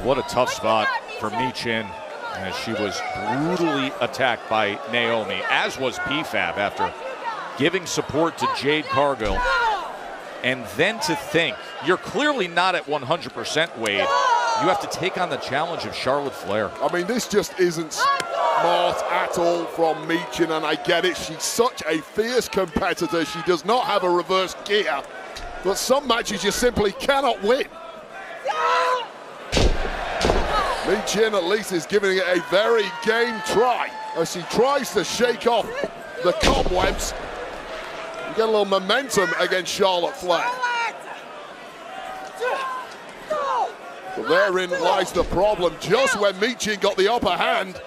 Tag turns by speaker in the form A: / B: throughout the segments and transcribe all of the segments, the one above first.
A: What a tough spot for Michin as she was brutally attacked by Naomi, as was PFAB after giving support to Jade Cargill. And then to think, you're clearly not at 100%, Wade. You have to take on the challenge of Charlotte Flair.
B: I mean, this just isn't smart at all from Michin, and I get it. She's such a fierce competitor. She does not have a reverse gear, but some matches you simply cannot win. Michin at least is giving it a very game try as she tries to shake off the cobwebs and get a little momentum against Charlotte Flair. But therein lies the problem. Just when Michin got the upper hand,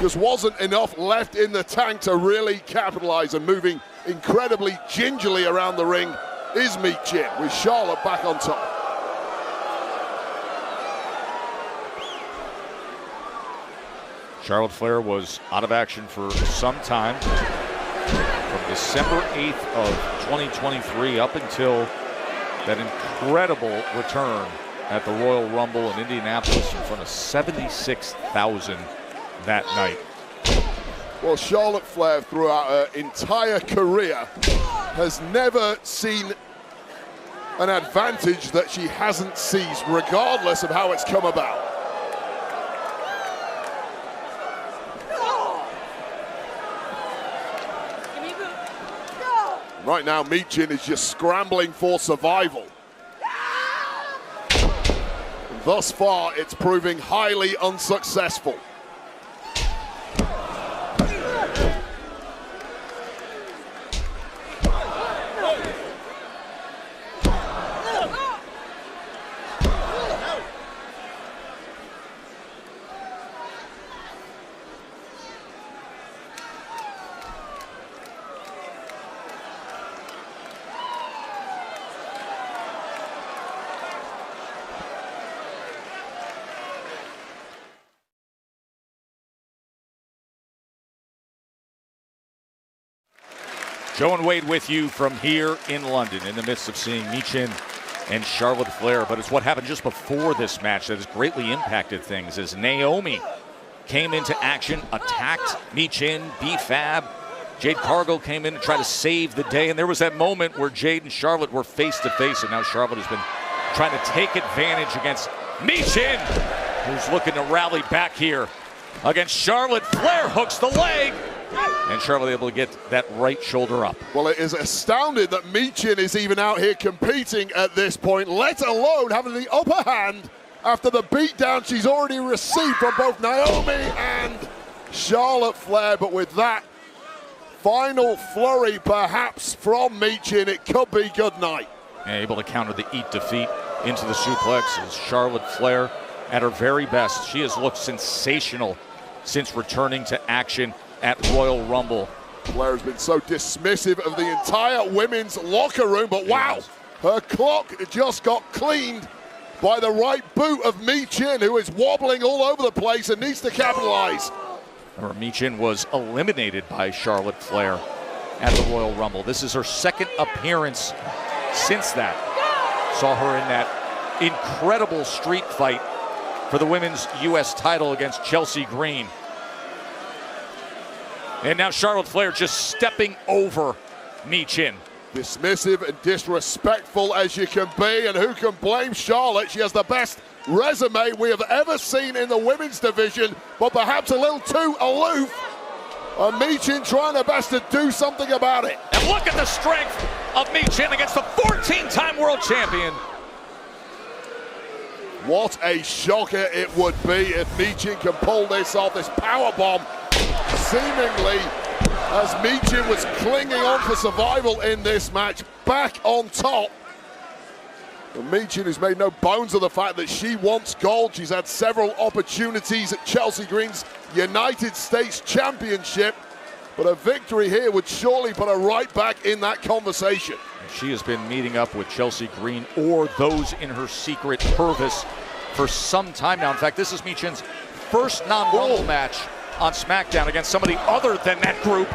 B: just wasn't enough left in the tank to really capitalize, and moving incredibly gingerly around the ring is Michin, with Charlotte back on top.
A: Charlotte Flair was out of action for some time, from December 8th of 2023 up until that incredible return at the Royal Rumble in Indianapolis in front of 76,000 that night.
B: Well, Charlotte Flair throughout her entire career has never seen an advantage that she hasn't seized, regardless of how it's come about. Right now, Michin is just scrambling for survival. And thus far, it's proving highly unsuccessful.
A: Joe and Wade with you from here in London, in the midst of seeing Michin and Charlotte Flair. But it's what happened just before this match that has greatly impacted things, as Naomi came into action, attacked Michin, BFAB. Jade Cargill came in to try to save the day, and there was that moment where Jade and Charlotte were face to face, and now Charlotte has been trying to take advantage against Michin, who's looking to rally back here against Charlotte. Flair hooks the leg, and Charlotte able to get that right shoulder up.
B: Well, it is astounding that Michin is even out here competing at this point, let alone having the upper hand after the beatdown she's already received from both Naomi and Charlotte Flair. But with that final flurry perhaps from Michin, it could be good night.
A: Able to counter the eat defeat into the suplex as Charlotte Flair at her very best. She has looked sensational since returning to action at Royal Rumble.
B: Flair has been so dismissive of the entire women's locker room, but wow, her clock just got cleaned by the right boot of Michin, who is wobbling all over the place and needs to capitalize.
A: Michin was eliminated by Charlotte Flair at the Royal Rumble. This is her second appearance since that. Saw her in that incredible street fight for the women's U.S. title against Chelsea Green. And now Charlotte Flair just stepping over Michin.
B: Dismissive and disrespectful as you can be, and who can blame Charlotte? She has the best resume we have ever seen in the women's division, but perhaps a little too aloof. And Michin trying her best to do something about it.
A: And look at the strength of Michin against the 14-time world champion.
B: What a shocker it would be if Michin can pull this off, this powerbomb. Seemingly, as Michin was clinging on for survival in this match, back on top. And Michin has made no bones of the fact that she wants gold. She's had several opportunities at Chelsea Green's United States Championship, but a victory here would surely put her right back in that conversation.
A: She has been meeting up with Chelsea Green or those in her secret purvis for some time now. In fact, this is Michin's first non-Rumble match on SmackDown against somebody other than that group.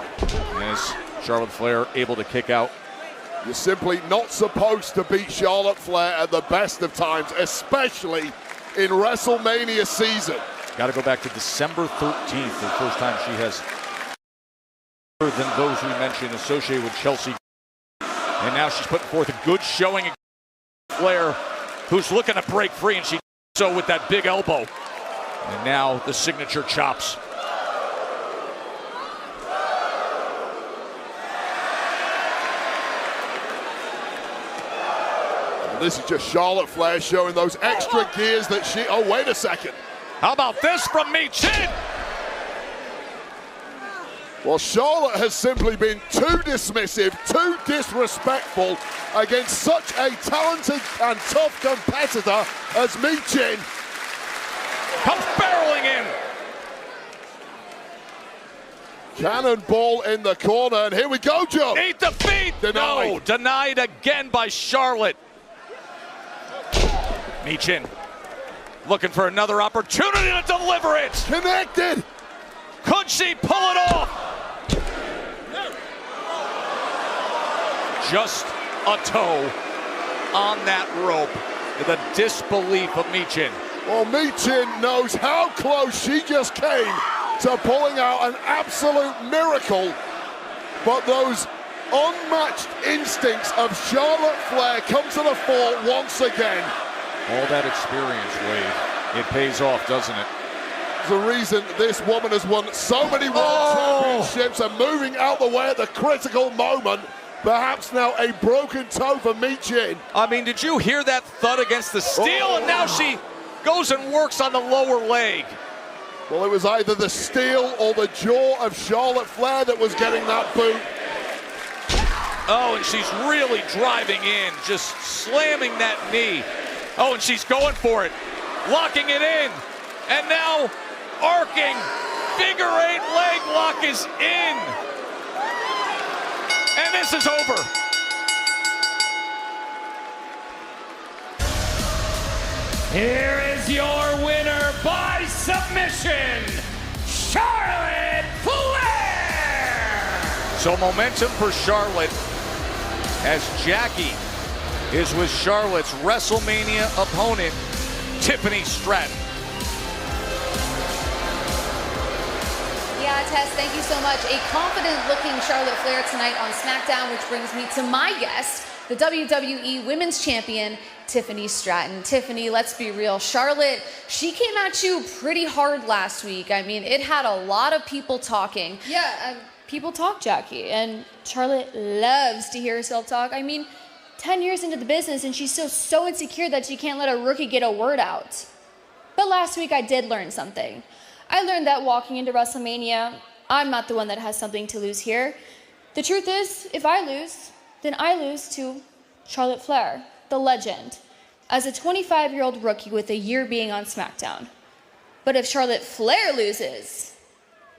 A: As Charlotte Flair able to kick out.
B: You're simply not supposed to beat Charlotte Flair at the best of times, especially in WrestleMania season.
A: Got to go back to December 13th, the first time she has than those we mentioned associated with Chelsea. And now she's putting forth a good showing against Flair, who's looking to break free, and she does so with that big elbow. And now the signature chops.
B: This is just Charlotte Flair showing those extra gears that she... Oh, wait a second.
A: How about this from Michin?
B: Well, Charlotte has simply been too dismissive, too disrespectful against such a talented and tough competitor as Michin.
A: Comes barreling in.
B: Cannonball in the corner, and here we go, Joe.
A: Eat the feet.
B: Denied.
A: No, denied again by Charlotte. Michin looking for another opportunity to deliver it.
B: Connected.
A: Could she pull it off? Just a toe on that rope. The disbelief of Michin.
B: Well, Michin knows how close she just came to pulling out an absolute miracle, but those unmatched instincts of Charlotte Flair come to the fore once again.
A: All that experience, Wade, it pays off, doesn't it?
B: The reason this woman has won so many world championships and moving out the way at the critical moment. Perhaps now a broken toe for Michin.
A: I mean, did you hear that thud against the steel? And now she goes and works on the lower leg.
B: Well, it was either the steel or the jaw of Charlotte Flair that was getting that boot.
A: Oh, and she's really driving in, just slamming that knee. Oh, and she's going for it, locking it in. And now, arcing, figure eight leg lock is in. And this is over.
C: Here is your winner by submission, Charlotte Flair!
A: So momentum for Charlotte as Jackie is with Charlotte's WrestleMania opponent, Tiffany Stratton.
D: Yeah, Tess, thank you so much. A confident-looking Charlotte Flair tonight on SmackDown, which brings me to my guest, the WWE Women's Champion, Tiffany Stratton. Tiffany, let's be real. Charlotte, she came at you pretty hard last week. I mean, it had a lot of people talking. Yeah, people talk, Jackie, and Charlotte loves to hear herself talk. I mean, 10 years into the business, and she's still so insecure that she can't let a rookie get a word out. But last week, I did learn something. I learned that walking into WrestleMania, I'm not the one that has something to lose here. The truth is, if I lose, then I lose to Charlotte Flair, the legend, as a 25-year-old rookie with a year being on SmackDown. But if Charlotte Flair loses,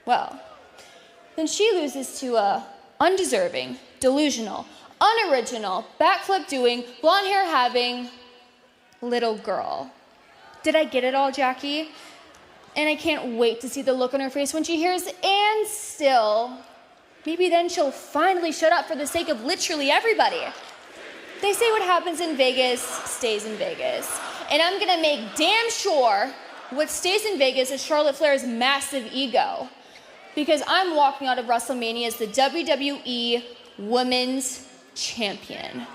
D: well, then she loses to a undeserving, delusional, unoriginal, backflip-doing, blonde hair having little girl. Did I get it all, Jackie? And I can't wait to see the look on her face when she hears "and still." Maybe then she'll finally shut up for the sake of literally everybody. They say what happens in Vegas stays in Vegas. And I'm gonna make damn sure what stays in Vegas is Charlotte Flair's massive ego. Because I'm walking out of WrestleMania as the WWE Women's Champion.